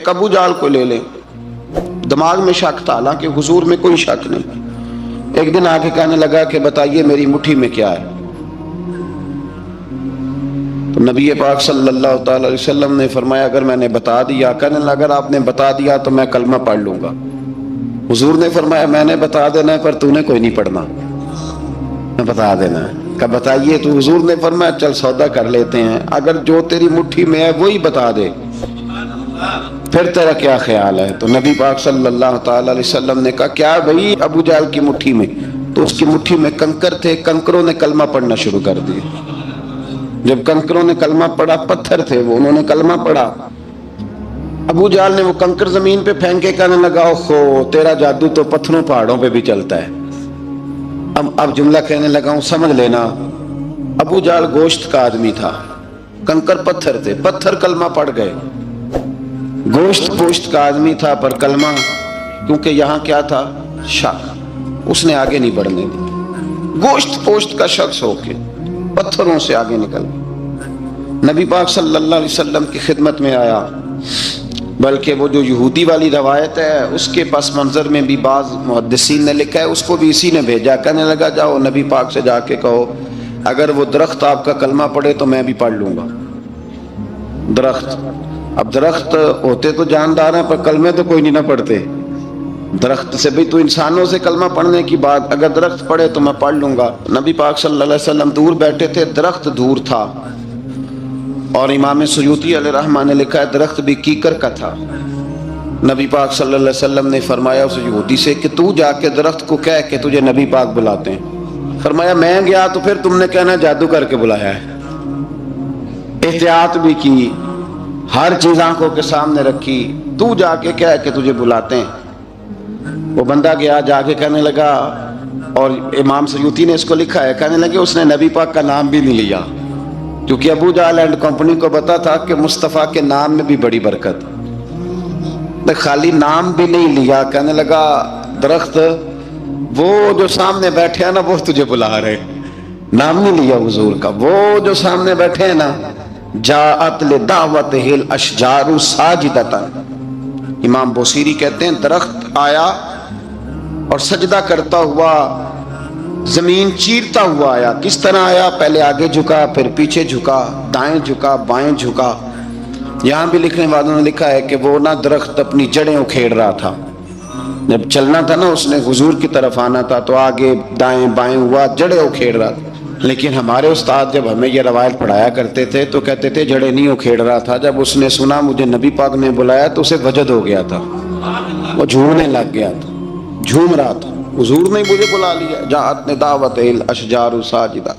ایک ابو جال کو لے لیں، دماغ میں شک تھا، حالانکہ حضور میں کوئی شک نہیں۔ ایک دن آ کے کہنے لگا کہ بتائیے میری مٹھی میں کیا ہے؟ تو نبی پاک صلی اللہ تعالی علیہ وسلم نے فرمایا اگر میں نے بتا دیا، کہنے لگا اگر آپ نے بتا دیا تو میں کلمہ پڑھ لوں گا۔ حضور نے فرمایا میں نے بتا دینا ہے پر تو نے کوئی نہیں پڑھنا، میں بتا دینا ہے۔ کہ بتائیے، تو حضور نے فرمایا چل سودا کر لیتے ہیں، اگر جو تیری مٹھی میں ہے وہی بتا دے پھر تیرا کیا خیال ہے؟ تو نبی پاک صلی اللہ تعالی علیہ وسلم نے کہا کیا بھائی ابو جہل کی مٹھی میں؟ تو اس کی مٹھی میں کنکر تھے، کنکروں نے کلمہ پڑھنا شروع کر دیا۔ جب کنکروں نے کلمہ پڑھا، پتھر تھے وہ، انہوں نے کلمہ پڑھا۔ ابو جہل نے وہ کنکر زمین پہ پھینکے، کہنے لگا اوہو تیرا جادو تو پتھروں پہاڑوں پہ بھی چلتا ہے۔ اب جملہ کہنے لگا ہوں سمجھ لینا، ابو جہل گوشت کا آدمی تھا، کنکر پتھر تھے، پتھر کلمہ پڑھ گئے۔ گوشت پوشت کا آدمی تھا پر کلمہ، کیونکہ یہاں کیا تھا؟ شک، اس نے آگے نہیں بڑھنے دی۔ گوشت پوشت کا شخص ہو کے پتھروں سے آگے نکل نبی پاک صلی اللہ علیہ وسلم کی خدمت میں آیا۔ بلکہ وہ جو یہودی والی روایت ہے اس کے پس منظر میں بھی بعض محدثین نے لکھا ہے، اس کو بھی اسی نے بھیجا، کہنے لگا جاؤ نبی پاک سے جا کے کہو اگر وہ درخت آپ کا کلمہ پڑھے تو میں بھی پڑھ لوں گا۔ درخت، اب درخت ہوتے تو جاندار ہیں پر کلمے تو کوئی نہیں نہ پڑھتے۔ درخت سے بھی تو انسانوں سے کلمہ پڑھنے کی بات، اگر درخت پڑھے تو میں پڑھ لوں گا۔ نبی پاک صلی اللہ علیہ وسلم دور بیٹھے تھے، درخت دور تھا، اور امام سیوطی علیہ رحمہ نے لکھا ہے درخت بھی کیکر کا تھا۔ نبی پاک صلی اللہ علیہ وسلم نے فرمایا اس یہودی سے کہ تو جا کے درخت کو کہہ کہ تجھے نبی پاک بلاتے ہیں۔ فرمایا میں گیا تو پھر تم نے کہنا جادو کر کے بلایا ہے۔ احتیاط بھی کی، ہر چیز آنکھوں کے سامنے رکھی، تو جا کے کہہ کہ تجھے بلاتے ہیں۔ وہ بندہ گیا، جا کے کہنے لگا، اور امام سیوطی نے اس کو لکھا ہے، کہنے لگے اس نے نبی پاک کا نام بھی نہیں لیا، کیونکہ ابو جہل اینڈ کمپنی کو پتا تھا کہ مصطفیٰ کے نام میں بھی بڑی برکت، خالی نام بھی نہیں لیا۔ کہنے لگا درخت وہ جو سامنے بیٹھے ہیں نا وہ تجھے بلا رہے، نام نہیں لیا حضور کا، وہ جو سامنے بیٹھے ہیں نا، جاءت لدعوتہ الاشجار ساجدۃ۔ امام بوصیری کہتے ہیں درخت آیا اور سجدہ کرتا ہوا، زمین چیرتا ہوا آیا۔ کس طرح آیا؟ پہلے آگے جھکا، پھر پیچھے جھکا، دائیں جھکا، بائیں جھکا۔ یہاں بھی لکھنے والوں نے لکھا ہے کہ وہ نہ درخت اپنی جڑیں اکھیڑ رہا تھا، جب چلنا تھا نا اس نے حضور کی طرف آنا تھا تو آگے دائیں بائیں ہوا، جڑیں اکھیڑ رہا تھا۔ لیکن ہمارے استاد جب ہمیں یہ روایت پڑھایا کرتے تھے تو کہتے تھے جڑیں نہیں اکھیڑ رہا تھا، جب اس نے سنا مجھے نبی پاک نے بلایا تو اسے وجد ہو گیا تھا، وہ جھومنے لگ گیا تھا، جھوم رہا تھا، حضور نے مجھے بلا لیا، جاءت لدعوتہ الاشجار ساجدہ۔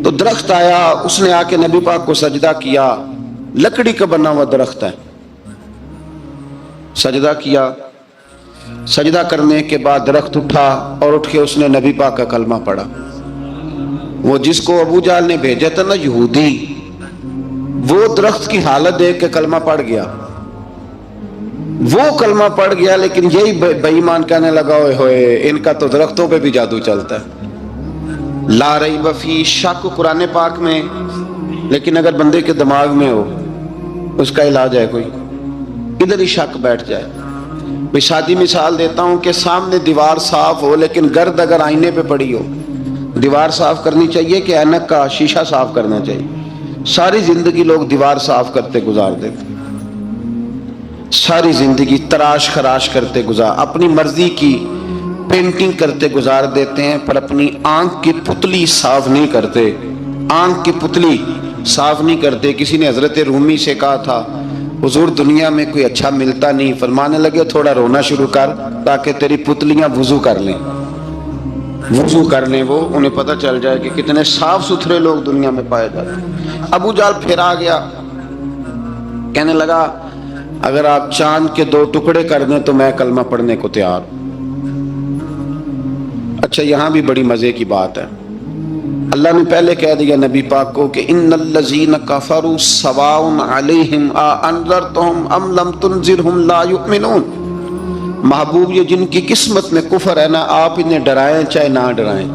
تو درخت آیا، اس نے آ کے نبی پاک کو سجدہ کیا، لکڑی کا بنا ہوا درخت ہے، سجدہ کیا۔ سجدہ کرنے کے بعد درخت اٹھا اور اٹھ کے اس نے نبی پاک کا کلمہ پڑھا۔ وہ جس کو ابو جہل نے بھیجا تھا نا یہودی، وہ درخت کی حالت دیکھ کے کلمہ پڑھ گیا، وہ کلمہ پڑھ گیا، لیکن یہی بے ایمان کہنے لگا ہوئے ہوئے ان کا تو درختوں پہ بھی جادو چلتا ہے۔ لا ریب فی، شک قرآن پاک میں، لیکن اگر بندے کے دماغ میں ہو اس کا علاج ہے کوئی، ادھر ہی شک بیٹھ جائے۔ میں سادی مثال دیتا ہوں کہ سامنے دیوار صاف ہو لیکن گرد اگر آئینے پہ پڑی ہو، دیوار صاف کرنی چاہیے کہ اینک کا شیشہ صاف کرنا چاہیے؟ ساری زندگی لوگ دیوار صاف کرتے گزار دیتے، ساری زندگی تراش خراش کرتے گزار، اپنی مرضی کی پینٹنگ کرتے گزار دیتے ہیں، پر اپنی آنکھ کی پتلی صاف نہیں کرتے، آنکھ کی پتلی صاف نہیں کرتے۔ کسی نے حضرت رومی سے کہا تھا حضور دنیا میں کوئی اچھا ملتا نہیں، فرمانے لگے تھوڑا رونا شروع کر تاکہ تیری پتلیاں وضو کر لیں، وضو کر لیں، وہ انہیں پتہ چل جائے کہ کتنے صاف ستھرے لوگ دنیا میں پائے جاتے ہیں۔ ابو جہل پھر آ گیا، کہنے لگا اگر آپ چاند کے 2 ٹکڑے کر دیں تو میں کلمہ پڑھنے کو تیار ہوں۔ اچھا یہاں بھی بڑی مزے کی بات ہے، اللہ نے پہلے کہہ دیا نبی پاک کو کہ ان الذین کفروا سواء علیہم انذرتہم ام لم تنذرہم لا یؤمنون۔ محبوب یہ جن کی قسمت میں کفر ہے نا، آپ انہیں ڈرائیں چاہے نہ ڈرائیں،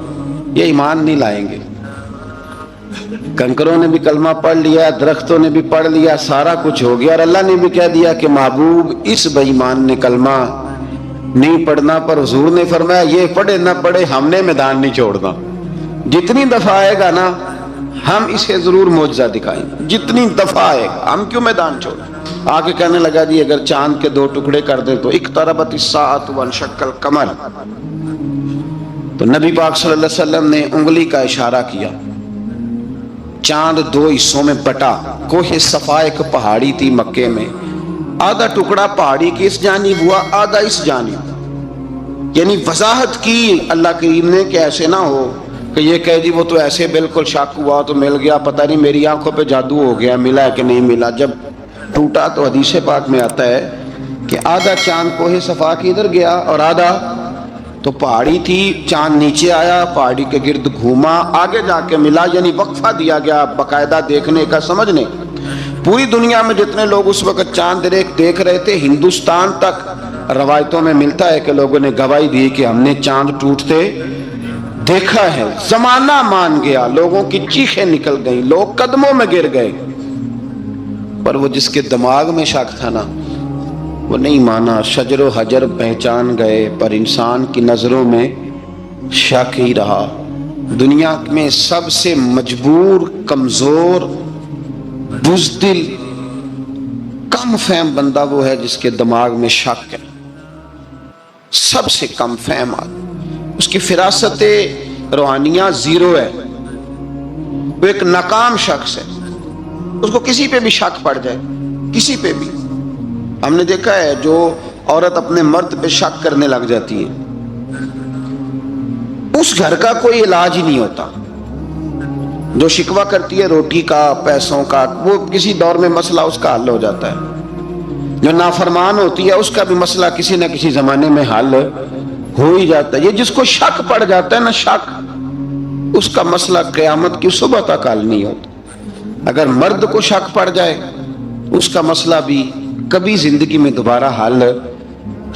یہ ایمان نہیں لائیں گے۔ کنکروں نے بھی کلمہ پڑھ لیا، درختوں نے بھی پڑھ لیا، سارا کچھ ہو گیا، اور اللہ نے بھی کہہ دیا کہ محبوب اس بے ایمان نے کلمہ نہیں پڑھنا، پر حضور نے فرمایا یہ پڑھے نہ پڑھے ہم نے میدان نہیں چھوڑنا، جتنی دفعہ آئے گا نا ہم اسے ضرور معجزہ دکھائیں گے، جتنی دفعہ آئے گا ہم کیوں میدان چھوڑیں۔ آگے کہنے لگا جی اگر چاند کے 2 ٹکڑے کر دے تو اقتربت الساعۃ وانشق القمر، تو نبی پاک صلی اللہ علیہ وسلم نے انگلی کا اشارہ کیا، چاند 2 حصوں میں بٹا۔ کوہ صفا ایک پہاڑی تھی مکے میں، آدھا ٹکڑا پہاڑی کی اس جانب ہوا، آدھا اس جانب، یعنی وضاحت کی اللہ کریم نے کہ ایسے نہ ہو کہ یہ کہہ دی وہ تو ایسے بالکل شک ہوا تو مل گیا، پتہ نہیں میری آنکھوں پہ جادو ہو گیا، ملا ہے کہ نہیں ملا۔ جب ٹوٹا تو حدیث پاک میں آتا ہے کہ آدھا چاند کوہ صفا کی ادھر گیا اور آدھا تو پہاڑی تھی، چاند نیچے آیا، پہاڑی کے گرد گھوما، آگے جا کے ملا، یعنی وقفہ دیا گیا باقاعدہ دیکھنے کا، سمجھنے۔ پوری دنیا میں جتنے لوگ اس وقت چاند دیکھ رہے تھے، ہندوستان تک روایتوں میں ملتا ہے کہ لوگوں نے گواہی دی کہ ہم نے چاند ٹوٹتے دیکھا ہے۔ زمانہ مان گیا، لوگوں کی چیخیں نکل گئیں، لوگ قدموں میں گر گئے، پر وہ جس کے دماغ میں شک تھا نا وہ نہیں مانا۔ شجر و حجر پہچان گئے پر انسان کی نظروں میں شک ہی رہا۔ دنیا میں سب سے مجبور، کمزور، بزدل، کم فہم بندہ وہ ہے جس کے دماغ میں شک ہے، سب سے کم فہم آدمی، اس کی فراست روحانیہ زیرو ہے، وہ ایک ناکام شخص ہے، اس کو کسی پہ بھی شک پڑ جائے، کسی پہ بھی۔ ہم نے دیکھا ہے جو عورت اپنے مرد پہ شک کرنے لگ جاتی ہے اس گھر کا کوئی علاج ہی نہیں ہوتا۔ جو شکوہ کرتی ہے روٹی کا، پیسوں کا، وہ کسی دور میں مسئلہ اس کا حل ہو جاتا ہے۔ جو نافرمان ہوتی ہے اس کا بھی مسئلہ کسی نہ کسی زمانے میں حل ہو ہی جاتا ہے۔ یہ جس کو شک پڑ جاتا ہے نا، شک، اس کا مسئلہ قیامت کی صبح تک حل نہیں ہوتا۔ اگر مرد کو شک پڑ جائے اس کا مسئلہ بھی کبھی زندگی میں دوبارہ حل،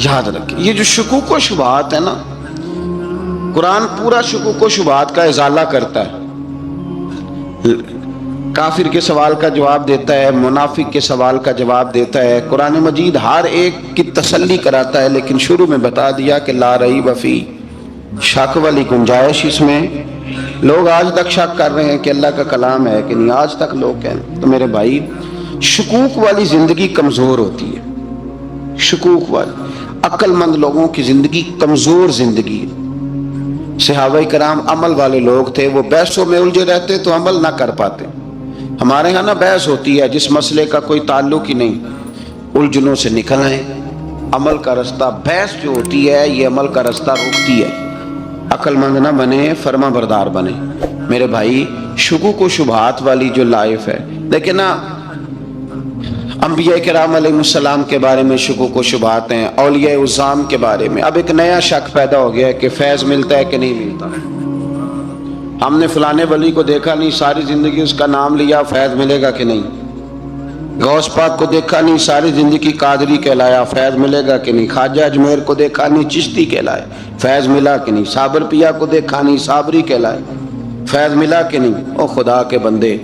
یاد رکھیں۔ یہ جو شکوک و شبہات ہے نا، قرآن پورا شکوک و شبہات کا ازالہ کرتا ہے، کافر کے سوال کا جواب دیتا ہے، منافق کے سوال کا جواب دیتا ہے۔ قرآن مجید ہر ایک کی تسلی کراتا ہے، لیکن شروع میں بتا دیا کہ لا ریب فی، شک والی گنجائش اس میں۔ لوگ آج تک شک کر رہے ہیں کہ اللہ کا کلام ہے کہ نہیں، آج تک لوگ کہیں۔ تو میرے بھائی، شکوک والی زندگی کمزور ہوتی ہے، شکوک والی، عقل مند لوگوں کی زندگی کمزور زندگی ہے۔ صحابہ کرام عمل والے لوگ تھے، وہ بحثوں میں الجھے رہتے تو عمل نہ کر پاتے۔ ہمارے ہاں نا بحث ہوتی ہے جس مسئلے کا کوئی تعلق ہی نہیں، الجھنوں سے نکل آئیں، عمل کا رستہ، بحث جو ہوتی ہے یہ عمل کا رستہ روکتی ہے۔ عقل مند نہ بنے، فرما بردار بنے۔ میرے بھائی، شکوک و شبہات والی جو لائف ہے، لیکن نا انبیاء کرام علیہ السلام کے بارے میں شکوک و شبہات ہیں، اولیاء عظام کے بارے میں۔ اب ایک نیا شک پیدا ہو گیا ہے کہ فیض ملتا ہے کہ نہیں ملتا۔ ہم نے فلانے ولی کو دیکھا نہیں، ساری زندگی اس کا نام لیا، فیض ملے گا کہ نہیں؟ غوث پاک کو دیکھا نہیں، ساری زندگی قادری کہلایا، فیض ملے گا کہ نہیں؟ خواجہ اجمیر کو دیکھا نہیں، چشتی کہلائے، فیض ملا کہ نہیں؟ صابر پیا کو دیکھا نہیں، صابری کہلائے، فیض ملا کہ نہیں؟ او خدا کے بندے،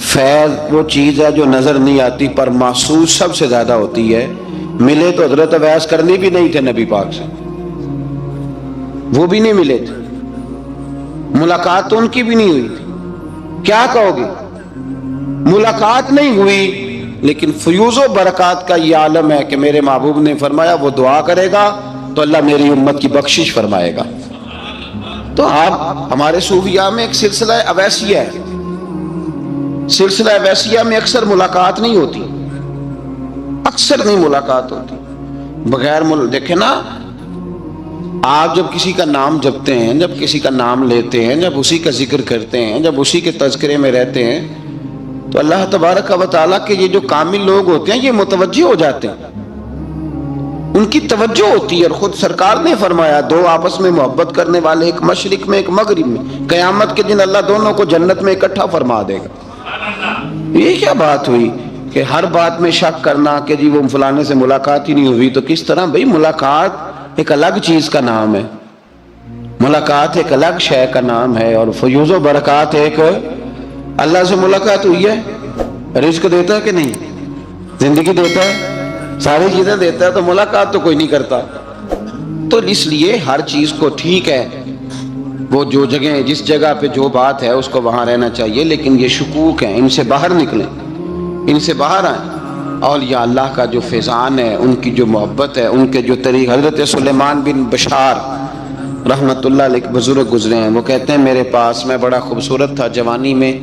فیض وہ چیز ہے جو نظر نہیں آتی پر محسوس سب سے زیادہ ہوتی ہے۔ ملے تو حضرت اویس کرنی بھی نہیں تھے نبی پاک سے، وہ بھی نہیں ملے تھے، ملاقات تو ان کی بھی نہیں ہوئی تھی۔ کیا کہو گے؟ ملاقات نہیں ہوئی، لیکن فیوز و برکات کا یہ عالم ہے کہ میرے محبوب نے فرمایا وہ دعا کرے گا تو اللہ میری امت کی بخشش فرمائے گا۔ تو آپ ہمارے صوفیاء میں ایک سلسلہ اویسیہ ہے، سلسلہ اویسیہ میں اکثر ملاقات نہیں ہوتی، اکثر نہیں ملاقات ہوتی بغیر دیکھیں نا، آپ جب کسی کا نام جپتے ہیں، جب کسی کا نام لیتے ہیں، جب اسی کا ذکر کرتے ہیں، جب اسی کے تذکرے میں رہتے ہیں تو اللہ تبارک و تعالیٰ کے یہ جو کامل لوگ ہوتے ہیں یہ متوجہ ہو جاتے ہیں، ان کی توجہ ہوتی ہے۔ اور خود سرکار نے فرمایا دو آپس میں محبت کرنے والے، ایک مشرق میں ایک مغرب میں، قیامت کے دن اللہ دونوں کو جنت میں اکٹھا فرما دے گا۔ یہ کیا بات ہوئی کہ ہر بات میں شک کرنا کہ جی وہ فلانے سے ملاقات ہی نہیں ہوئی؟ تو کس طرح بھئی، ملاقات ایک الگ چیز کا نام ہے، ملاقات ایک الگ شے کا نام ہے، اور فیوز و برکات ایک اللہ سے ملاقات ہوئی ہے؟ رزق دیتا ہے کہ نہیں؟ زندگی دیتا ہے، ساری چیزیں دیتا ہے، تو ملاقات تو کوئی نہیں کرتا۔ تو اس لیے ہر چیز کو ٹھیک ہے، وہ جو جگہ جس جگہ پہ جو بات ہے اس کو وہاں رہنا چاہیے، لیکن یہ شکوک ہیں، ان سے باہر نکلیں، ان سے باہر آئیں۔ اولیاء اللہ کا جو فیضان ہے، ان کی جو محبت ہے، ان کے جو طریق، حضرت سلیمان بن بشار رحمت اللہ علیہ بزرگ گزرے ہیں، وہ کہتے ہیں میرے پاس، میں بڑا خوبصورت تھا جوانی میں،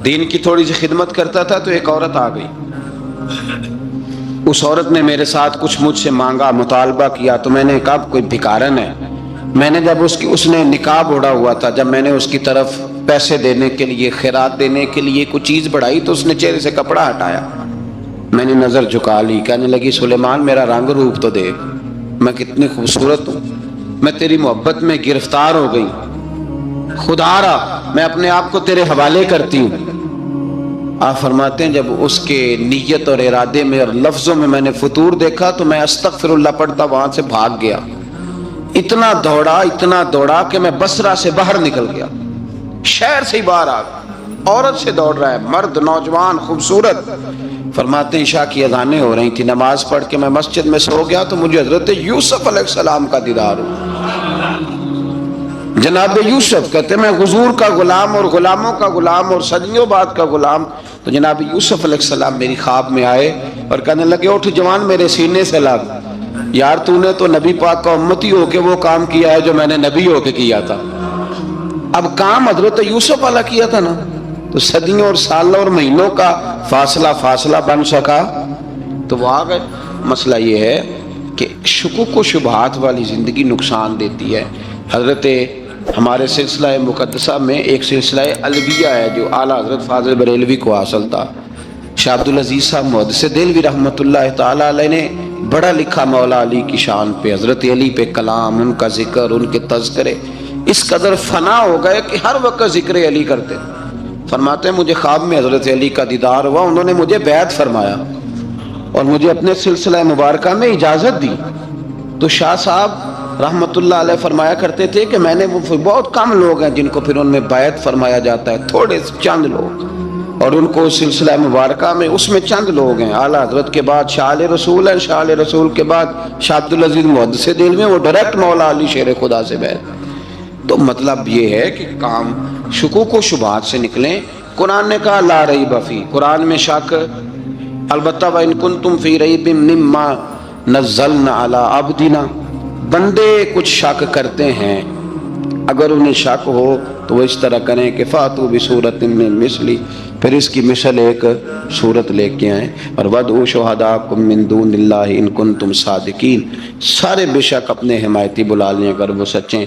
دین کی تھوڑی سی خدمت کرتا تھا، تو ایک عورت آ گئی، اس عورت نے میرے ساتھ کچھ مجھ سے مانگا، مطالبہ کیا، تو میں نے کہا کوئی بھکارن ہے۔ میں نے جب اس نے نقاب اوڑھا ہوا تھا، جب میں نے اس کی طرف پیسے دینے کے لیے، خیرات دینے کے لیے کچھ چیز بڑھائی، تو اس نے چہرے سے کپڑا ہٹایا، میں نے نظر جھکا لی، کہنے لگی سلیمان میرا رنگ روپ تو دیکھ، میں کتنی خوبصورت ہوں، میں تیری محبت میں گرفتار ہو گئی، خدا را میں اپنے آپ کو تیرے حوالے کرتی ہوں۔ آپ فرماتے ہیں جب اس کے نیت اور ارادے میں اور لفظوں میں میں نے فطور دیکھا، تو میں استغفر اللہ پڑھتا وہاں سے بھاگ گیا، اتنا دوڑا کہ میں بصرہ سے باہر نکل گیا، شہر سے ہی باہر آ گیا، عورت سے دوڑ رہا ہے، مرد، نوجوان، خوبصورت۔ فرماتے ہیں عشاء کی اذانیں ہو رہی تھی، نماز پڑھ کے میں مسجد میں سو گیا، تو مجھے حضرت یوسف علیہ السلام کا دیدار ہوا۔ جناب یوسف کہتے ہیں میں حضور کا غلام اور غلاموں کا غلام اور صدیوں بعد کا غلام، تو جناب یوسف علیہ السلام میری خواب میں آئے اور کہنے لگے اٹھ جوان، میرے سینے سے لگ، یار تو نے تو نبی پاک کا امتی ہو کے وہ کام کیا ہے جو میں نے نبی ہو کے کیا تھا۔ اب کام حضرت یوسف والا کیا تھا نا، تو صدیوں اور سالوں اور مہینوں کا فاصلہ بن سکا، تو وہ آ گئے۔ مسئلہ یہ ہے کہ شکوک و شبہات والی زندگی نقصان دیتی ہے۔ حضرت ہمارے سلسلہ مقدسہ میں ایک سلسلہ الویہ ہے جو اعلیٰ حضرت فاضل بریلوی کو حاصل تھا، شاہ عبدالعزیز صاحب محدث دہلوی رحمۃ اللہ تعالیٰ علیہ نے بڑا لکھا مولا علی کی شان پہ، حضرت علی پہ کلام، ان کا ذکر، ان کے تذکرے اس قدر فنا ہو گئے کہ ہر وقت ذکر علی کرتے۔ فرماتے ہیں مجھے خواب میں حضرت علی کا دیدار ہوا، انہوں نے مجھے بیعت فرمایا اور مجھے اپنے سلسلہ مبارکہ میں اجازت دی۔ تو شاہ صاحب رحمت اللہ علیہ فرمایا کرتے تھے کہ میں نے بہت کم لوگ ہیں جن کو پھر ان میں بیعت فرمایا جاتا ہے، تھوڑے چند لوگ، اور ان کو سلسلہ مبارکہ میں اس میں چند لوگ ہیں۔ اعلیٰ حضرت کے بعد شاہ علیہ رسول ہے، شاہ علیہ رسول کے بعد شاہ عبدالعزیز محدث دہلوی، وہ ڈائریکٹ مولا علی شیر خدا سے بیعت۔ تو مطلب یہ ہے کہ کام شکوک و شبہات سے نکلیں۔ قرآن نے کہا لا ریب فیہ، قرآن میں شک البتہ وَإِن كُنتُمْ فِي رَيْبٍ مِّمَّا نَزَّلْنَا عَلَىٰ عَبْدِنَا، بندے کچھ شک کرتے ہیں، اگر انہیں شک ہو تو وہ اس طرح کریں کہ فَأْتُوا بِسُورَةٍ مِّن مِّثْلِهِ، پھر اس کی مثل ایک صورت لے کے آئیں، اور وَادْعُوا شُهَدَاءَكُم مِّن دُونِ اللَّهِ إِن كُنتُمْ صَادِقِينَ، سارے بے شک اپنے حمایتی بلا لیں اگر وہ سچیں۔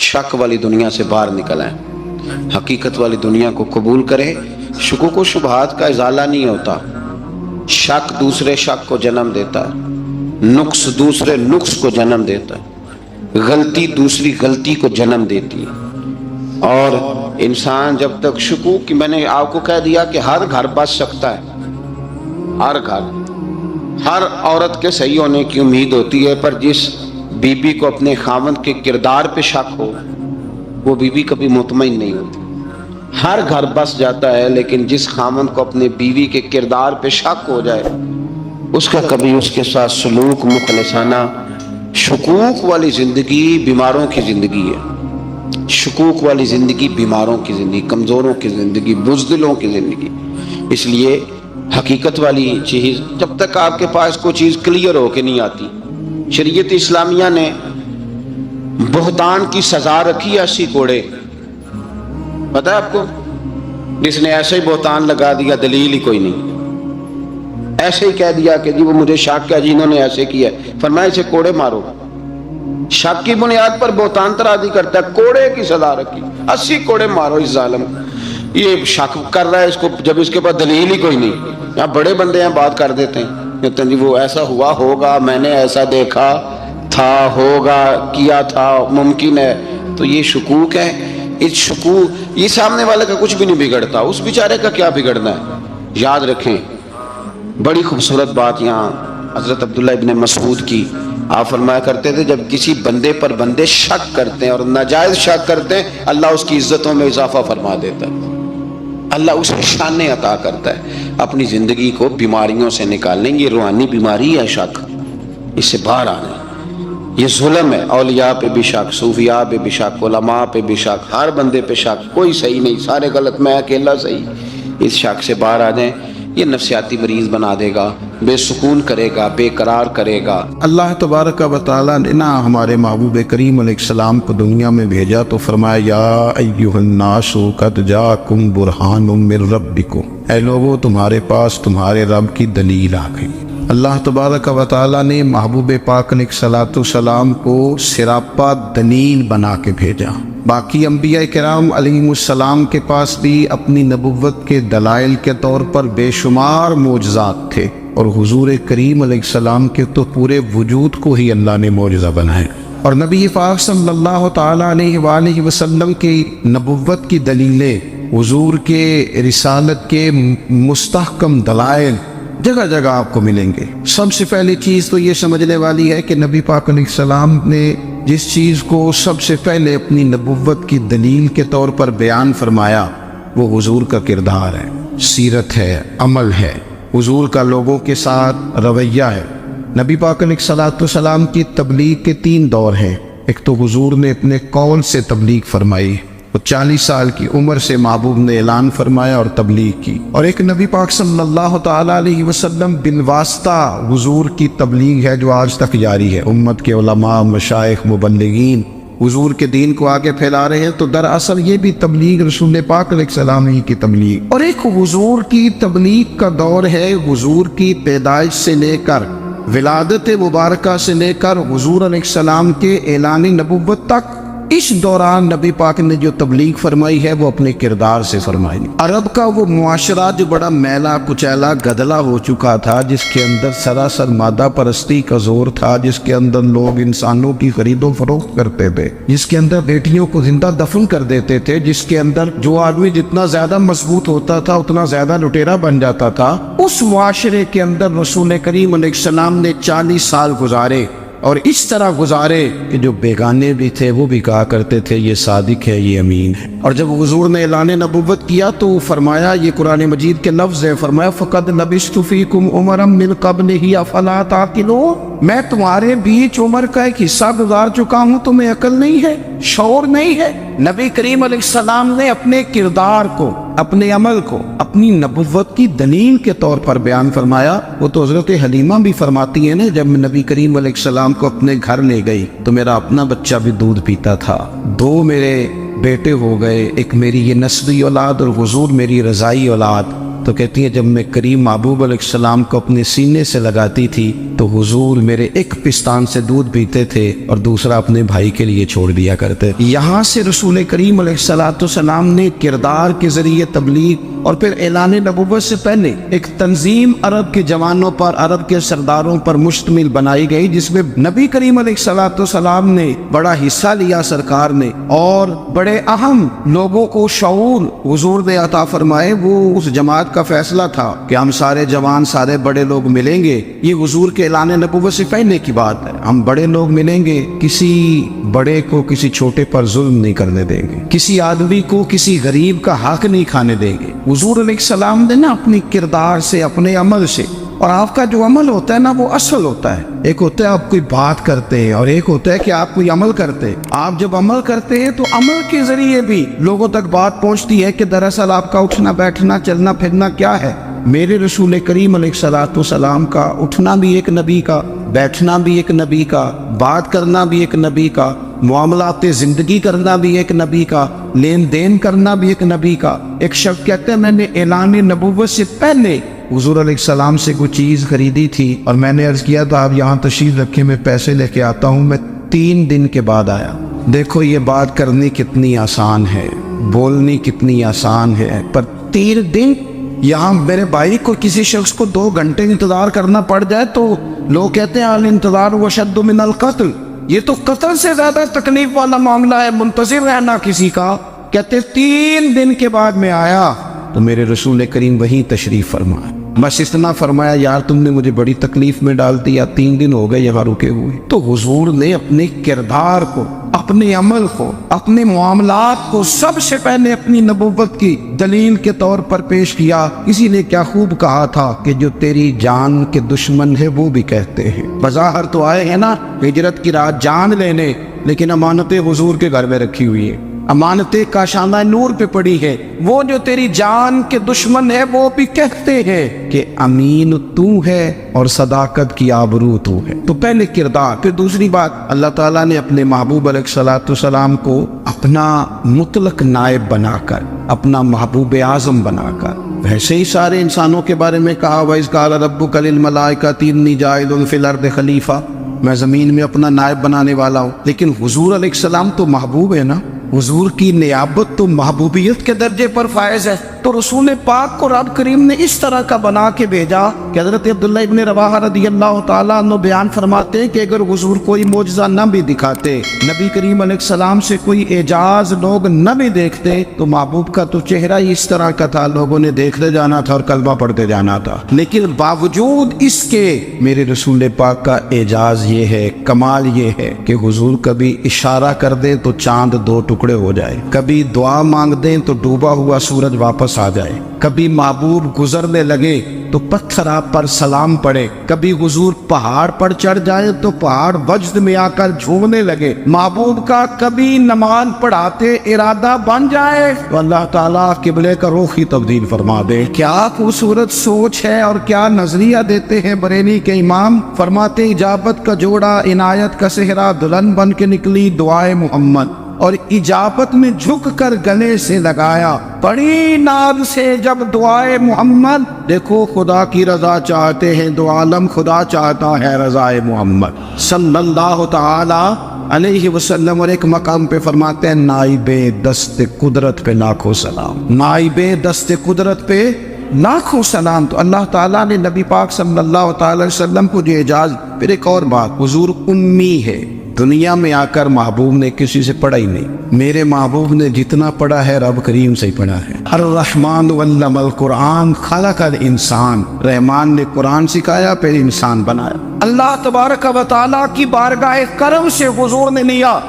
شک والی دنیا سے باہر نکل آئیں، حقیقت والی دنیا کو قبول کریں۔ شکوک و شبہات کا ازالہ نہیں ہوتا، شک دوسرے شک کو جنم دیتا ہے، نقص دوسرے نقص کو جنم دیتا ہے، غلطی دوسری غلطی کو جنم دیتی ہے۔ اور انسان جب تک شکوک کی، میں نے آپ کو کہہ دیا کہ ہر گھر بس سکتا ہے، ہر گھر، ہر عورت کے صحیح ہونے کی امید ہوتی ہے، پر جس بی بی کو اپنے خاوند کے کردار پہ شک ہو وہ بی بی کبھی مطمئن نہیں ہوتی۔ ہر گھر بس جاتا ہے، لیکن جس خاوند کو اپنے بیوی کے کردار پہ شک ہو جائے اس کا کبھی اس کے ساتھ سلوک مخلصانہ۔ شکوک والی زندگی بیماروں کی زندگی ہے، شکوک والی زندگی بیماروں کی زندگی، کمزوروں کی زندگی، بزدلوں کی زندگی۔ اس لیے حقیقت والی چیز جب تک آپ کے پاس کوئی چیز کلیئر ہو کے نہیں آتی، شریعت اسلامیہ نے بہتان کی سزا رکھی ہے 80 کوڑے، پتہ ہے آپ کو؟ جس نے ایسے ہی بہتان لگا دیا، دلیل ہی کوئی نہیں، ایسے ہی کہہ دیا کہ جی وہ مجھے شک کیا، جی انہوں نے ایسے کیا، فرمایا اسے کوڑے مارو۔ شک کی بنیاد پر بہتان ترازی کرتا ہے، کوڑے کی سزا رکھی، 80 کوڑے مارو اس ظالم کو۔ یہ شک کر رہا ہے اس کو، جب اس کے پاس دلیل ہی کوئی نہیں۔ یہاں بڑے بندے ہیں بات کر دیتے ہیں، کہتے ہیں جی وہ ایسا ہوا ہوگا، میں نے ایسا دیکھا تھا، ہوگا، کیا تھا، ممکن ہے۔ تو یہ شکوک ہے۔ اس شکوک، یہ سامنے والے کا کچھ بھی نہیں بگڑتا، اس بیچارے کا کیا بگڑنا ہے۔ یاد رکھیں بڑی خوبصورت بات یہاں حضرت عبداللہ ابن مسعود کی، آپ فرمایا کرتے تھے جب کسی بندے پر بندے شک کرتے ہیں اور ناجائز شک کرتے ہیں، اللہ اس کی عزتوں میں اضافہ فرما دیتا ہے۔ اللہ اسے شانیں عطا کرتا ہے اپنی زندگی کو بیماریوں سے نکالنے. یہ روحانی بیماری ہے شک، اس سے باہر آنا. یہ ظلم ہے، اولیاء پہ بھی شک، صوفیاء پہ بھی شک، علماء پہ بھی شک، ہر بندے پہ شک، کوئی صحیح نہیں، سارے غلط، میں اکیلا صحیح. اس شک سے باہر آ جائیں. یہ نفسیاتی مریض بنا دے گا، بے سکون کرے گا، بے قرار کرے گا. اللہ تبارک و تعالیٰ نے نا ہمارے محبوب کریم علیہ السلام کو دنیا میں بھیجا تو فرمایا یا ایھا الناس قد جاءکم برہان من ربکم، اے لوگو تمہارے پاس تمہارے رب کی دلیل آ گئی. اللہ تبارک و تعالیٰ نے محبوب پاک علیہ السلام کو سراپا دلیل بنا کے بھیجا. باقی انبیاء کرام علیہم السلام کے پاس بھی اپنی نبوت کے دلائل کے طور پر بے شمار معجزات تھے، اور حضور کریم علیہ السلام کے تو پورے وجود کو ہی اللہ نے معجزہ بنایا. اور نبی پاک صلی اللہ تعالیٰ علیہ وآلہ وسلم کی نبوت کی دلیلیں، حضور کے رسالت کے مستحکم دلائل جگہ جگہ آپ کو ملیں گے. سب سے پہلی چیز تو یہ سمجھنے والی ہے کہ نبی پاک علیہ السلام نے جس چیز کو سب سے پہلے اپنی نبوت کی دلیل کے طور پر بیان فرمایا وہ حضور کا کردار ہے، سیرت ہے، عمل ہے، حضور کا لوگوں کے ساتھ رویہ ہے. نبی پاک علیہ السلام کی تبلیغ کے 3 دور ہیں. ایک تو حضور نے اپنے قول سے تبلیغ فرمائی، وہ 40 سال کی عمر سے محبوب نے اعلان فرمایا اور تبلیغ کی. اور ایک نبی پاک صلی اللہ تعالیٰ علیہ وسلم بالواسطہ حضور کی تبلیغ ہے جو آج تک جاری ہے. امت کے علماء، مشائخ، مبلغین حضور کے دین کو آگے پھیلا رہے ہیں، تو دراصل یہ بھی تبلیغ رسول پاک علیہ السلام ہی کی تبلیغ. اور ایک حضور کی تبلیغ کا دور ہے حضور کی پیدائش سے لے کر ولادت مبارکہ سے لے کر حضور علیہ السلام کے اعلان نبوت تک. اس دوران نبی پاک نے جو تبلیغ فرمائی ہے وہ اپنے کردار سے فرمائی. عرب کا وہ معاشرہ جو بڑا میلا کچیلا گدلا ہو چکا تھا، جس کے اندر سراسر مادہ پرستی کا زور تھا، جس کے اندر لوگ انسانوں کی خرید و فروخت کرتے تھے، جس کے اندر بیٹیوں کو زندہ دفن کر دیتے تھے، جس کے اندر جو آدمی جتنا زیادہ مضبوط ہوتا تھا اتنا زیادہ لٹیرا بن جاتا تھا، اس معاشرے کے اندر رسول کریم علیہ السلام نے 40 سال گزارے. اور اس طرح گزارے کہ جو بیگانے بھی تھے وہ بھی کہا کرتے تھے یہ صادق ہے، یہ امین ہے. اور جب حضور نے اعلان نبوت کیا تو فرمایا، یہ قرآن مجید کے لفظ ہے، فرمایا فَقَدْ لَبِثْتُ فِيكُمْ عُمَرًا مِّن قَبْلِهِ أَفَلَا تَعْقِلُونَ، میں تمہارے بیچ عمر کا ایک حصہ گزار چکا ہوں، تمہیں عقل نہیں ہے، شعور نہیں ہے. نبی کریم علیہ السلام نے اپنے کردار کو، اپنے عمل کو اپنی نبوت کی دلیل کے طور پر بیان فرمایا. وہ تو حضرت حلیمہ بھی فرماتی ہیں نا، جب نبی کریم علیہ السلام کو اپنے گھر لے گئی تو میرا اپنا بچہ بھی دودھ پیتا تھا، 2 میرے بیٹے ہو گئے، ایک میری یہ نسبی اولاد اور حضور میری رضائی اولاد. تو کہتی ہیں جب میں کریم محبوب علیہ السلام کو اپنے سینے سے لگاتی تھی تو حضور میرے ایک پستان سے دودھ پیتے تھے اور دوسرا اپنے بھائی کے لیے چھوڑ دیا کرتے. یہاں سے رسول کریم علیہ السلام نے کردار کے ذریعے تبلیغ اور پھر اعلان نبوت سے پہلے ایک تنظیم عرب کے جوانوں پر، عرب کے سرداروں پر مشتمل بنائی گئی، جس میں نبی کریم علیہ السلام نے بڑا حصہ لیا سرکار نے، اور بڑے اہم لوگوں کو شعور حضور نے عطا فرمائے. وہ اس جماعت کا فیصلہ تھا کہ ہم سارے جوان، سارے بڑے لوگ ملیں گے. یہ حضور کے اعلان نبوت سے پہلے کی بات ہے. ہم بڑے لوگ ملیں گے، کسی بڑے کو کسی چھوٹے پر ظلم نہیں کرنے دیں گے، کسی آدمی کو کسی غریب کا حق نہیں کھانے دیں گے. حضور علیہ السلام نے نا اپنی کردار سے، اپنے عمل سے، اور آپ کا جو عمل ہوتا ہے نا وہ اصل ہوتا ہے. ایک ہوتا ہے آپ کوئی بات کرتے ہیں اور ایک ہوتا ہے کہ آپ کوئی عمل کرتے ہیں. آپ جب عمل کرتے ہیں تو عمل کے ذریعے بھی لوگوں تک بات پہنچتی ہے کہ دراصل آپ کا اٹھنا بیٹھنا چلنا پھرنا کیا ہے. میرے رسول کریم علیہ السلام کا اٹھنا بھی ایک نبی کا، بیٹھنا بھی ایک نبی کا، بات کرنا بھی ایک نبی کا، معاملات زندگی کرنا بھی ایک نبی کا، لین دین کرنا بھی ایک نبی کا. ایک شخص کہتے ہیں میں نے اعلان نبوت سے پہلے حضور علیہ السلام سے کوئی چیز خریدی تھی اور میں نے عرض کیا تھا آپ یہاں تشریف رکھے، میں پیسے لے کے آتا ہوں. میں 3 دن کے بعد آیا. دیکھو یہ بات کرنی کتنی آسان ہے، بولنی کتنی آسان ہے، پر 3 دن یہاں میرے بھائی کو کسی شخص کو 2 گھنٹے انتظار کرنا پڑ جائے تو لوگ کہتے ہیں الانتظار وشد من القتل، یہ تو قتل سے زیادہ تکلیف والا معاملہ ہے منتظر رہنا کسی کا. کہتے 3 دن کے بعد میں آیا تو میرے رسول کریم وہیں تشریف فرمایا. بس اتنا فرمایا یار تم نے مجھے بڑی تکلیف میں ڈال دیا، 3 دن ہو گئے یہاں رکے ہوئے. تو حضور نے اپنے کردار کو، اپنے اپنے عمل کو، اپنے معاملات کو سب سے پہلے اپنی نبوت کی دلیل کے طور پر پیش کیا۔ کسی نے کیا خوب کہا تھا کہ جو تیری جان کے دشمن ہے وہ بھی کہتے ہیں، بظاہر تو آئے ہیں نا ہجرت کی رات جان لینے، لیکن امانتیں حضور کے گھر میں رکھی ہوئی ہیں، امانتیں کاشانہ نور پہ پڑی ہے۔ وہ جو تیری جان کے دشمن ہے وہ بھی کہتے ہیں کہ امین تو ہے اور صداقت کی آبرو تو ہے۔ تو پہلے کردار، پھر دوسری بات، اللہ تعالیٰ نے اپنے محبوب علیہ الصلوۃ والسلام کو اپنا مطلق نائب بنا کر، اپنا محبوب اعظم بنا کر، ویسے ہی سارے انسانوں کے بارے میں کہا وَإِذْ قَالَ رَبُّكَ لِلْمَلَائِكَةِ إِنِّي جَاعِلٌ فِي الْأَرْضِ خَلِيفَةً، میں زمین میں اپنا نائب بنانے والا ہوں۔ لیکن حضور علیہ السلام تو محبوب ہے نا، حضور کی نیابت تو محبوبیت کے درجے پر فائز ہے۔ تو رسول پاک کو رب کریم نے اس طرح کا بنا کے بھیجا کہ حضرت عبداللہ ابن رواحہ رضی اللہ تعالیٰ عنہ بیان فرماتے ہیں کہ اگر حضور کوئی معجزہ نہ بھی دکھاتے، نبی کریم علیہ السلام سے کوئی اعجاز لوگ نہ بھی دیکھتے، تو محبوب کا تو چہرہ ہی اس طرح کا تھا، لوگوں نے دیکھتے جانا تھا اور کلمہ پڑھتے جانا تھا۔ لیکن باوجود اس کے میرے رسول پاک کا اعجاز یہ ہے، کمال یہ ہے کہ حضور کبھی اشارہ کر دیں تو چاند دو ٹکڑے ہو جائے، کبھی دعا مانگ دیں تو ڈوبا ہوا سورج واپس آ جائے، کبھی محبوب گزرنے لگے تو پتھر آپ پر سلام پڑے، کبھی حضور پہاڑ پر چڑھ جائے تو پہاڑ وجد میں آ کر جھومنے لگے، محبوب کا کبھی نماز پڑھاتے ارادہ بن جائے تو اللہ تعالیٰ قبلے کا رخ ہی تبدیل فرما دے۔ کیا خوبصورت سوچ ہے اور کیا نظریہ دیتے ہیں بریلی کے امام، فرماتے اجابت کا جوڑا عنایت کا صحرا دلہن بن کے نکلی دعائے محمد، اور اجابت میں جھک کر گلے سے لگایا بڑی ناز سے جب دعائے محمد، دیکھو خدا کی رضا چاہتے ہیں دو عالم، خدا چاہتا ہے رضائے محمد صلی اللہ تعالی علیہ وسلم۔ اور ایک مقام پہ فرماتے ہیں نائب دست قدرت پہ لاکھوں سلام، نائب دست قدرت پہ لاکھوں سلام۔ تو اللہ تعالیٰ نے نبی پاک صلی اللہ تعالی علیہ وسلم کو جو اعجاز۔ پھر ایک اور بات، حضور امی ہے، دنیا میں آ کر محبوب نے کسی سے پڑھا ہی نہیں، میرے محبوب نے جتنا پڑھا ہے رب کریم سے ہی پڑھا ہے۔ الرحمن علم القرآن خلق الانسان، رحمان نے قرآن سکھایا پھر انسان بنایا۔ اللہ تبارک و تعالیٰ کی بارگاہ کرم سے حضور نے لیا،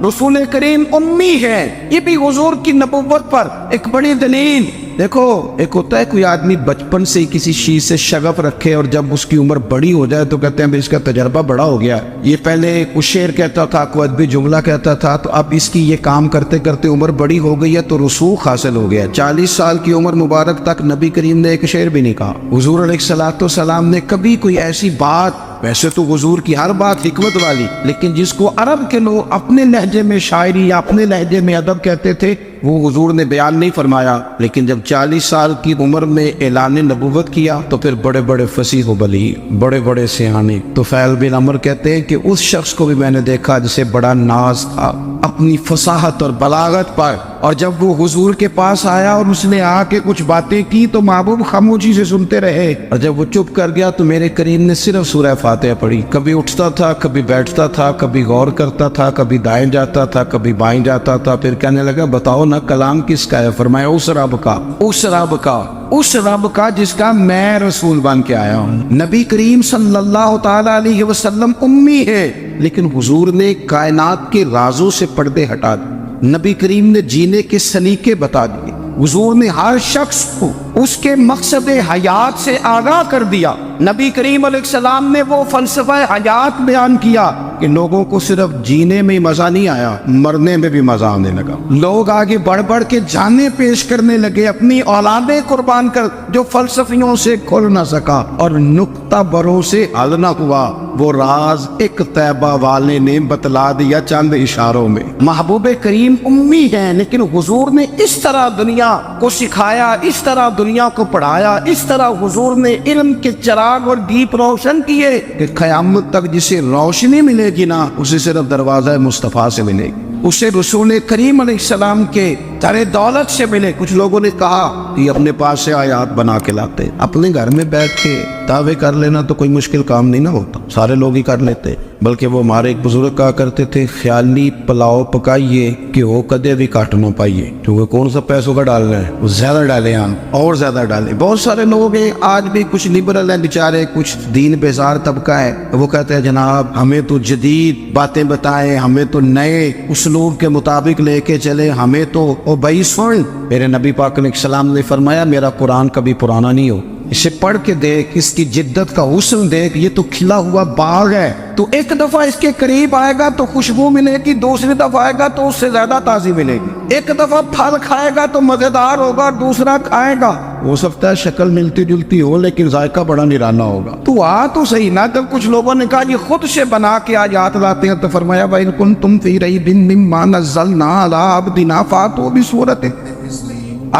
رسول کریم امی ہے، یہ بھی حضور کی نبوت پر ایک بڑی دلیل۔ دیکھو ایک ہوتا ہے کوئی آدمی بچپن سے ہی کسی چیز سے شغف رکھے اور جب اس کی عمر بڑی ہو جائے تو کہتے ہیں اس کا تجربہ بڑا ہو گیا، یہ پہلے کچھ شعر کہتا تھا، کوئی ادبی جملہ کہتا تھا، تو اب اس کی یہ کام کرتے کرتے عمر بڑی ہو گئی ہے تو رسوخ حاصل ہو گیا۔ 40 سال کی عمر مبارک تک نبی کریم نے ایک شعر بھی نہیں کہا۔ حضور علیہ الصلوۃ والسلام نے کبھی کوئی ایسی بات، ویسے تو حضور کی ہر بات حکمت والی، لیکن جس کو عرب کے لوگ اپنے لہجے میں شاعری یا اپنے لہجے میں ادب کہتے تھے، وہ حضور نے بیان نہیں فرمایا۔ لیکن جب 40 سال کی عمر میں اعلان نبوت کیا تو پھر بڑے بڑے فصیح و بلیغ، بڑے بڑے سیانے طفیل بن عمر کہتے ہیں کہ اس شخص کو بھی میں نے دیکھا جسے بڑا ناز تھا اپنی فصاحت اور بلاغت پر، اور جب وہ حضور کے پاس آیا اور اس نے آ کے کچھ باتیں کی تو محبوب خاموشی سے سنتے رہے، اور جب وہ چپ کر گیا تو میرے کریم نے صرف سورہ فاتحہ پڑھی۔ کبھی اٹھتا تھا، کبھی بیٹھتا تھا، کبھی غور کرتا تھا، کبھی دائیں جاتا تھا، کبھی بائیں جاتا تھا، پھر کہنے لگا بتاؤ نا کلام کس کا ہے؟ فرمایا اس رب کا، اس رب کا، اس رب کا جس کا میں رسول بن کے آیا ہوں۔ نبی کریم صلی اللہ تعالی علیہ وسلم امی ہے، لیکن حضور نے کائنات کے رازوں سے پردے ہٹا دیے، نبی کریم نے جینے کے سلیقے بتا دیے، حضور نے ہر شخص کو اس کے مقصد حیات سے آگاہ کر دیا۔ نبی کریم علیہ السلام نے وہ فلسفہ حیات بیان کیا کہ لوگوں کو صرف جینے میں مزہ نہیں آیا، مرنے میں بھی مزہ آنے لگا۔ لوگ آگے بڑھ بڑھ کے جانیں پیش کرنے لگے، اپنی اولادیں قربان کر، جو فلسفیوں سے کھل نہ سکا اور نقطہ بروں سے حل نہ ہوا، وہ راز ایک طیبہ والے نے بتلا دیا چند اشاروں میں۔ محبوب کریم امی ہیں، لیکن حضور نے اس طرح دنیا کو سکھایا، اس طرح دنیا کو پڑھایا، اس طرح حضور نے علم کے چراغ اور دیپ روشن کیے کہ قیامت تک جسے روشنی ملے گی نا، اسے صرف دروازہ مصطفیٰ سے ملے گی، اسے رسول کریم علیہ السلام کے در دولت سے ملے۔ کچھ لوگوں نے کہا کہ اپنے پاس سے آیات بنا کے لاتے، اپنے گھر میں بیٹھ کے دعوے کر لینا تو کوئی مشکل کام نہیں نہ ہوتا، سارے لوگ ہی کر لیتے، بلکہ وہ ہمارے ایک بزرگ کہا کرتے تھے خیالی پلاؤ پکائیے کہ وہ کدے بھی کاٹ نہ پائیے، کیونکہ کون سا پیسوں کا ڈال رہے ہیں، وہ زیادہ ڈالیں اور زیادہ ڈالیں۔ بہت سارے لوگ ہیں آج بھی، کچھ لبرل ہیں بیچارے، کچھ دین بیزار طبقہ ہے، وہ کہتے ہیں جناب ہمیں تو جدید باتیں بتائیں، ہمیں تو نئے اسلوب کے مطابق لے کے چلے ہمیں تو او بھائی سن، میرے نبی پاک علیہ السلام نے فرمایا میرا قرآن کبھی پرانا نہیں ہو، اسے پڑھ کے دیکھ، اس کی جدت کا حسن دیکھ، یہ تو کھلا ہوا باغ ہے، تو ایک دفعہ اس کے قریب آئے گا تو خوشبو ملے گی، دوسری دفعہ آئے گا تو اس سے زیادہ تازی ملے گی، ایک دفعہ پھل کھائے گا تو مزیدار ہوگا، دوسرا کھائے گا ہو سکتا ہے شکل ملتی جلتی ہو لیکن ذائقہ بڑا نرالا ہوگا۔ تو تو صحیح نا، جب کچھ لوگوں نے کہا یہ خود سے بنا کے آیات لاتے ہیں تو فرمایا وَإِن كُنتُمْ فِي رَيْبٍ مِّمَّا نَزَّلْنَا عَلَىٰ عَبْدِنَا فَأْتُوا بِسُورَةٍ،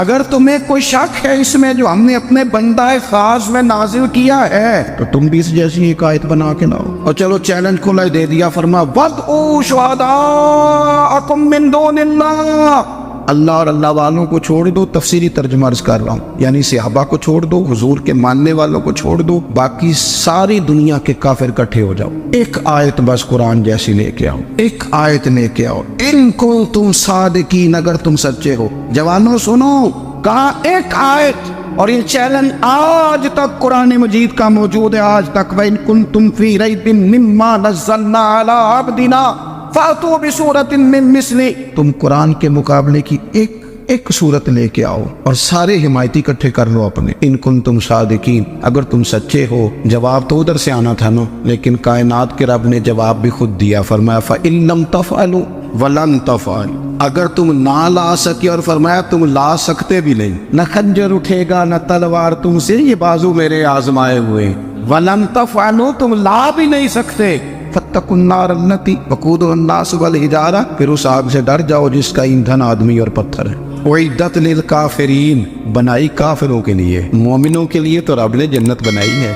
اگر تمہیں کوئی شک ہے اس میں جو ہم نے اپنے بندہ خاص میں نازل کیا ہے تو تم بھی اس جیسی ایک آیت بنا کے لاؤ۔ اور چلو چیلنج کھلا دے دیا، فرما وَادْعُوا شُهَدَاءَكُم مِّن دُونِ اللَّهِ، اللہ اور اللہ والوں کو چھوڑ دو، تفسیری ترجمہ عرض کر رہا ہوں، یعنی صحابہ کو چھوڑ دو، حضور کے ماننے والوں کو چھوڑ دو، باقی ساری دنیا کے کافر اکٹھے ہو جاؤ، ایک آیت بس قرآن جیسی لے کے آؤ، ایک آیت لے کے آؤ، ان کنتم صادقین، اگر تم سچے ہو۔ جوانوں سنو، کہا ایک آیت، اور یہ چیلنج آج تک قرآن مجید کا موجود ہے، آج تک وَإِن كُنتُمْ فِي رَيْبٍ مِّمَّا نَزَّلْنَا عَلَىٰ عَبْدِنَا فَأْتُوا بِسُورَةٍ مِّن مِّثْلِهِ، تم قرآن کے مقابلے کی ایک صورت لے کے آؤ اور سارے حمایتی اکٹھے کر لو اپنے، ان کنتم صادقین، اگر تم سچے ہو۔ جواب تو ادھر سے آنا تھا نا، لیکن کائنات کے رب نے جواب بھی خود دیا، فرمایا فَإِن لَّمْ تَفْعَلُوا وَلَن تَفْعَلُوا، اگر تم نہ لا سکے، اور فرمایا تم لا سکتے بھی نہیں، نہ خنجر اٹھے گا نہ تلوار تم سے، یہ بازو میرے آزمائے ہوئے، وَلَن تَفْعَلُوا، تم لا بھی نہیں سکتے، فَاتَّقُوا النَّارَ الَّتِي وَقُودُهَا النَّاسُ وَالْحِجَارَةُ، پھر اس آگ سے ڈر جاؤ جس کا ایندھن آدمی اور پتھر ہے، اُعِدَّتْ لِلْكَافِرِينَ، بنائی کافروں کے لیے، مومنوں کے لیے تو رب نے جنت بنائی ہے،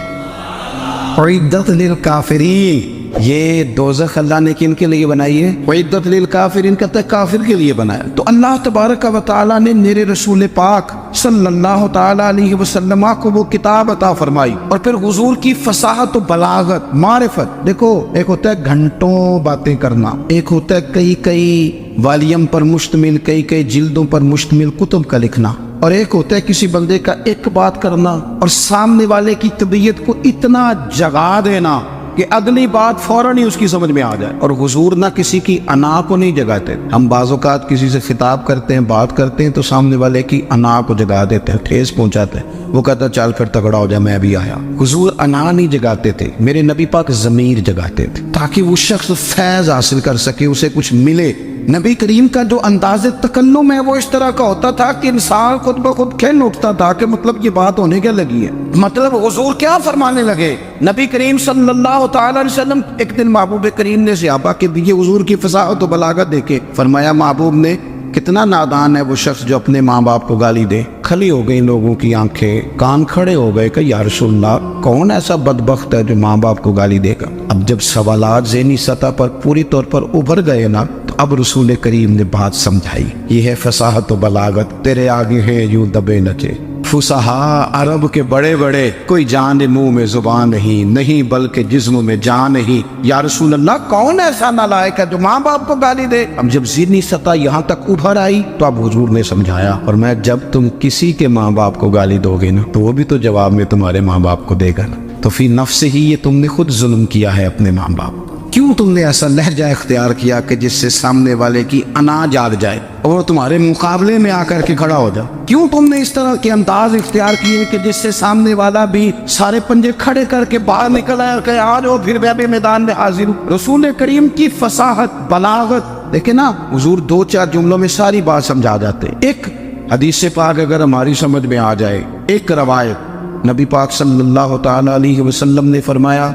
اُعِدَّتْ لِلْكَافِرِينَ، یہ دوزخ اللہ نے کن کے لیے بنائی ہے؟ اُعِدَّتْ لِلْكَافِرِينَ، کہتا ہے کافر کے لیے بنایا۔ تو اللہ تبارک و تعالیٰ نے میرے رسول پاک صلی اللہ تعالیٰ علیہ وسلم کو وہ کتاب عطا فرمائی، اور پھر حضور کی فصاحت و بلاغت، معرفت، دیکھو ایک ہوتا ہے گھنٹوں باتیں کرنا، ایک ہوتا ہے کئی والیم پر مشتمل، کئی جلدوں پر مشتمل کتب کا لکھنا، اور ایک ہوتا ہے کسی بندے کا ایک بات کرنا اور سامنے والے کی طبیعت کو اتنا جگا دینا کہ اگلی بات فوراً ہی اس کی سمجھ میں آ جائے۔ اور حضور نہ کسی کی انا کو نہیں جگاتے، ہم بعض اوقات کسی سے خطاب کرتے ہیں، بات کرتے ہیں تو سامنے والے کی انا کو جگا دیتے ہیں، ٹھیس پہنچاتے ہیں، وہ کہتا چل پھر تگڑا ہو جائے میں بھی آیا۔ حضور انا نہیں جگاتے تھے، میرے نبی پاک ضمیر جگاتے تھے تاکہ وہ شخص فیض حاصل کر سکے، اسے کچھ ملے۔ نبی کریم کا جو انداز تکلم ہے وہ اس طرح کا ہوتا تھا کہ انسان خود بخود کھل اٹھتا تھا کہ مطلب یہ بات ہونے کیا لگی ہے، مطلب حضور کیا فرمانے لگے۔ نبی کریم صلی اللہ تعالی علیہ وسلم ایک دن محبوب کریم نے صحابہ کے دیے حضور کی فصاحت و بلاغت دیکھے، فرمایا محبوب نے کتنا نادان ہے وہ شخص جو اپنے ماں باپ کو گالی دے۔ کھلی ہو گئی لوگوں کی آنکھیں، کان کھڑے ہو گئے کہ یا رسول اللہ کون ایسا بدبخت ہے جو ماں باپ کو گالی دے گا۔ اب جب سوالات ذہنی سطح پر پوری طور پر ابھر گئے نا، تو اب رسول کریم نے بات سمجھائی، یہ ہے فصاحت و بلاغت، تیرے آگے ہے یوں دبے نچے۔ فصحا عرب کے بڑے بڑے، کوئی جان منہ میں زبان نہیں بلکہ جسم میں جان نہیں۔ یا رسول اللہ کون ایسا نالائق ہے جو ماں باپ کو گالی دے؟ اب جب ذہنی سطح یہاں تک ابھر آئی تو اب حضور نے سمجھایا، اور میں جب تم کسی کے ماں باپ کو گالی دو گے نا تو وہ بھی تو جواب میں تمہارے ماں باپ کو دے گا نا، تو فی نفس ہی یہ تم نے خود ظلم کیا ہے اپنے ماں باپ۔ کیوں تم نے ایسا لہجہ اختیار کیا کہ جس سے سامنے والے کی انا جاگ جائے اور تمہارے مقابلے میں آ کر کے کھڑا ہو جائے؟ کیوں تم نے اس طرح کے انداز اختیار کیے کہ جس سے سامنے والا بھی سارے پنجے کھڑے کر کے باہر نکل آئے کہ آ جاؤ پھر میں بھی میدان میں حاضر ہوں؟ رسول کریم کی فصاحت بلاغت دیکھیں نا، حضور 2-4 جملوں میں ساری بات سمجھا جاتے۔ ایک حدیث پاک اگر ہماری سمجھ میں آ جائے، ایک روایت، نبی پاک صلی اللہ تعالی علیہ وسلم نے فرمایا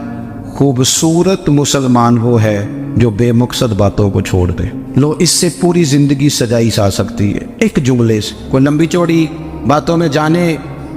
خوبصورت مسلمان وہ ہے جو بے مقصد باتوں کو چھوڑ دے۔ لو اس سے پوری زندگی سجائی جا سکتی ہے، ایک جملے سے، کوئی لمبی چوڑی باتوں میں جانے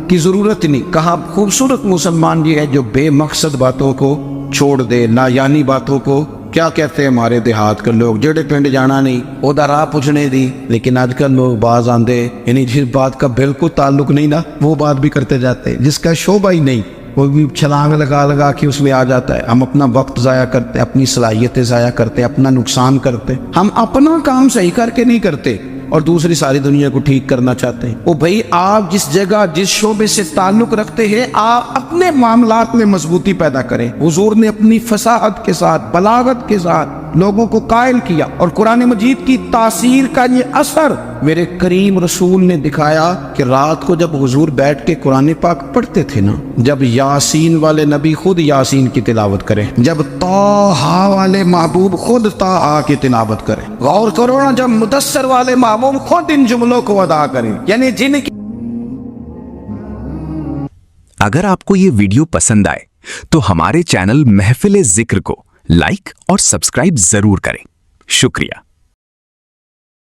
کی ضرورت نہیں۔ کہا خوبصورت مسلمان یہ ہے جو بے مقصد باتوں کو چھوڑ دے، لا یعنی باتوں کو، کیا کہتے ہیں ہمارے دیہات کے لوگ، جڑے پنڈ جانا نہیں اودا راہ پوچھنے دی، لیکن آج کل لوگ باز آندے، یعنی جس بات کا بالکل تعلق نہیں نا وہ بات بھی کرتے جاتے، جس کا شعبہ ہی نہیں وہ بھی چھلانگ لگا کے اس میں آ جاتا ہے۔ ہم اپنا وقت ضائع کرتے، اپنی صلاحیتیں ضائع کرتے، اپنا نقصان کرتے، ہم اپنا کام صحیح کر کے نہیں کرتے اور دوسری ساری دنیا کو ٹھیک کرنا چاہتے ہیں۔ وہ بھائی آپ جس جگہ جس شعبے سے تعلق رکھتے ہیں آپ اپنے معاملات میں مضبوطی پیدا کریں۔ حضور نے اپنی فصاحت کے ساتھ، بلاغت کے ساتھ لوگوں کو قائل کیا، اور قرآن مجید کی تاثیر کا یہ اثر میرے کریم رسول نے دکھایا کہ رات کو جب حضور بیٹھ کے قرآن پاک پڑھتے تھے نا، جب یاسین والے نبی خود یاسین کی تلاوت کریں، جب طٰہٰ والے محبوب خود طٰہٰ کی تلاوت کریں، غور کرو نا، جب مدثر والے محبوب خود ان جملوں کو ادا کریں، یعنی جن کی اگر آپ کو یہ ویڈیو پسند آئے تو ہمارے چینل محفل ذکر کو لائک اور سبسکرائب ضرور کریں۔ شکریہ۔